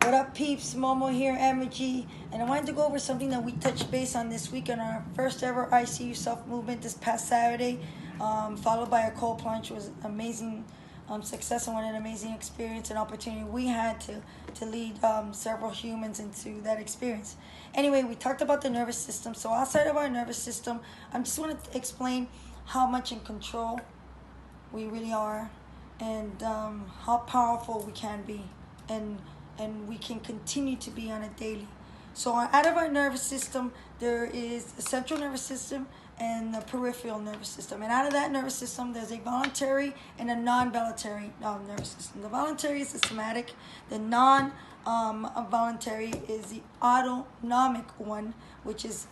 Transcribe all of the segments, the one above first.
What up, peeps? Momo here, Emoji, and I wanted to go over something that we touched base on this week on our first ever ICU self movement this past Saturday, followed by a cold plunge. It was amazing success and what an amazing experience and opportunity we had to lead several humans into that experience. Anyway, we talked about the nervous system. So outside of our nervous system, I just want to explain how much in control we really are, and how powerful we can be, and we can continue to be on a daily. So out of our nervous system, there is the central nervous system and the peripheral nervous system. And out of that nervous system, there's a voluntary and a non-voluntary nervous system. The voluntary is the somatic. The non-voluntary is the autonomic one, which is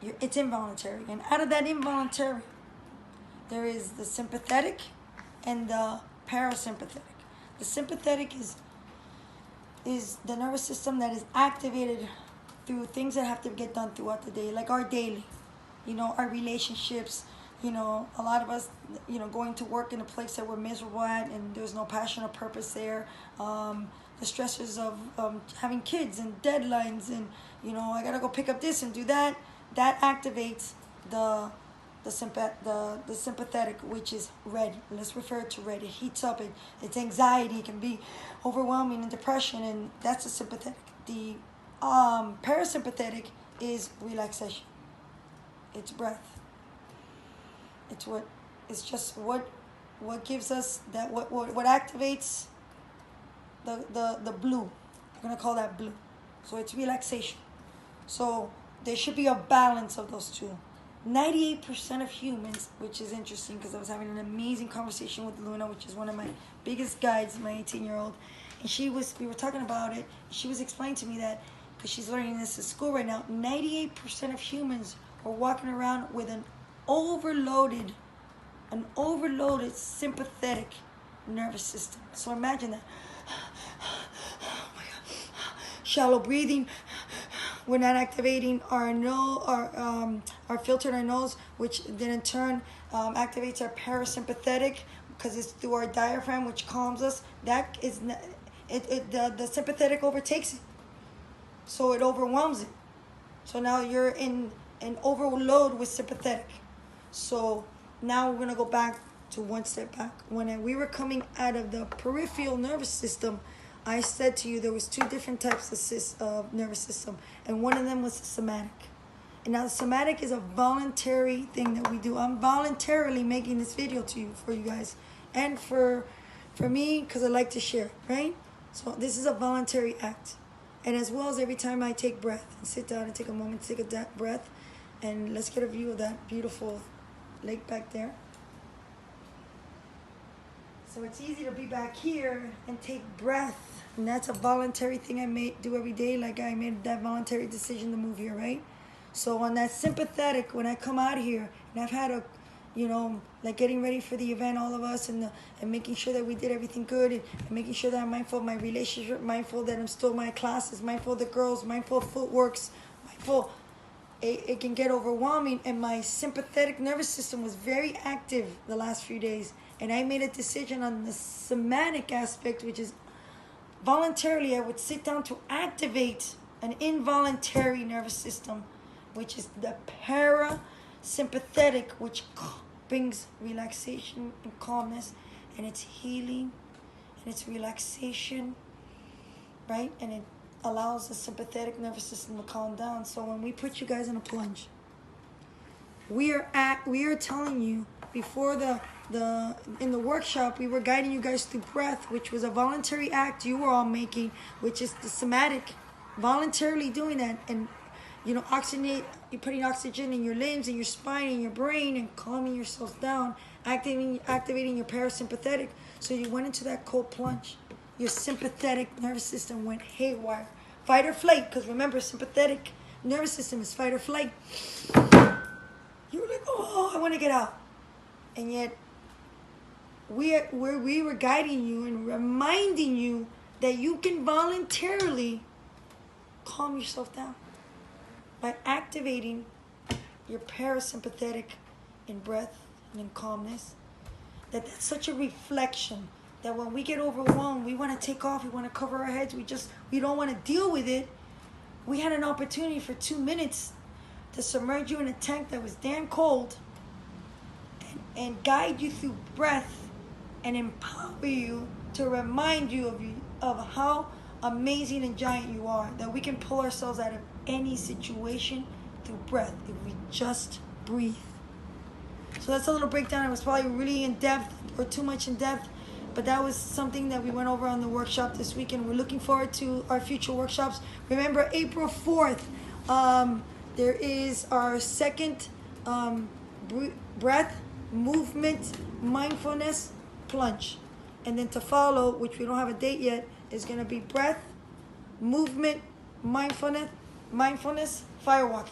it's involuntary. And out of that involuntary, there is the sympathetic and the parasympathetic. The sympathetic is the nervous system that is activated through things that have to get done throughout the day, like our daily, our relationships, a lot of us, going to work in a place that we're miserable at and there's no passion or purpose there, the stresses of having kids and deadlines and, I gotta go pick up this and do that. That activates the sympathetic, which is red. Let's refer it to red. It heats up. It's anxiety. It can be overwhelming and depression, and that's the sympathetic. The parasympathetic is relaxation. It's breath. It's just what gives us that what activates the blue. I'm gonna call that blue. So it's relaxation. So there should be a balance of those two. 98% of humans, which is interesting because I was having an amazing conversation with Luna, which is one of my biggest guides, my 18-year-old, and we were talking about it. She was explaining to me that, because she's learning this at school right now, 98% of humans are walking around with an overloaded sympathetic nervous system. So imagine that. Oh my God. Shallow breathing. We're not activating our filter in our nose, which then in turn activates our parasympathetic because it's through our diaphragm, which calms us. That is the sympathetic overtakes it, so it overwhelms it. So now you're in an overload with sympathetic. So now we're gonna go back to one step back. When we were coming out of the peripheral nervous system, I said to you there was two different types of nervous system, and one of them was the somatic. And now the somatic is a voluntary thing that we do. I'm voluntarily making this video for you guys, and for me, because I like to share, right? So this is a voluntary act. And as well as every time I take breath and sit down and take a moment to take a breath, and let's get a view of that beautiful lake back there. So it's easy to be back here and take breath. And that's a voluntary thing I do every day. Like I made that voluntary decision to move here, right? So on that sympathetic, when I come out here, and I've had like getting ready for the event, all of us, and making sure that we did everything good, and making sure that I'm mindful of my relationship, mindful that I'm still in my classes, mindful of the girls, mindful of footworks, mindful. It can get overwhelming, and my sympathetic nervous system was very active the last few days. And I made a decision on the somatic aspect, which is voluntarily I would sit down to activate an involuntary nervous system, which is the parasympathetic, which brings relaxation and calmness, and it's healing, and it's relaxation, right? And it allows the sympathetic nervous system to calm down. So when we put you guys in a plunge, we are telling you before in the workshop, we were guiding you guys through breath, which was a voluntary act you were all making, which is the somatic, voluntarily doing that, and you're putting oxygen in your limbs and your spine and your brain and calming yourself down, activating your parasympathetic. So you went into that cold plunge. Your sympathetic nervous system went haywire. Fight or flight, because remember, sympathetic nervous system is fight or flight. You were like, oh, I want to get out. And yet, we were guiding you and reminding you that you can voluntarily calm yourself down by activating your parasympathetic in breath and in calmness. That's such a reflection that when we get overwhelmed, we want to take off, we want to cover our heads, we don't want to deal with it. We had an opportunity for 2 minutes to submerge you in a tank that was damn cold and guide you through breath and empower you to remind you of how amazing and giant you are, that we can pull ourselves out of any situation through breath if we just breathe. So that's a little breakdown. It was probably really in depth or too much in depth, but that was something that we went over on the workshop this week, and we're looking forward to our future workshops. Remember, April 4th, there is our second breath, movement, mindfulness plunge. And then to follow, which we don't have a date yet, is going to be breath, movement, mindfulness, firewalking.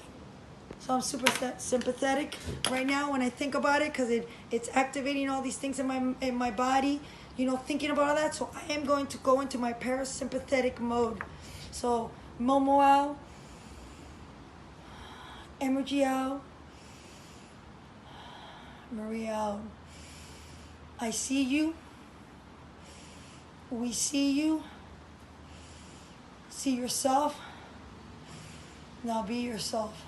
So I'm super sympathetic right now when I think about it, because it's activating all these things in my body, thinking about all that. So I am going to go into my parasympathetic mode. So Momo out, energy out, Maria out. I see you. We see you. See yourself. Now be yourself.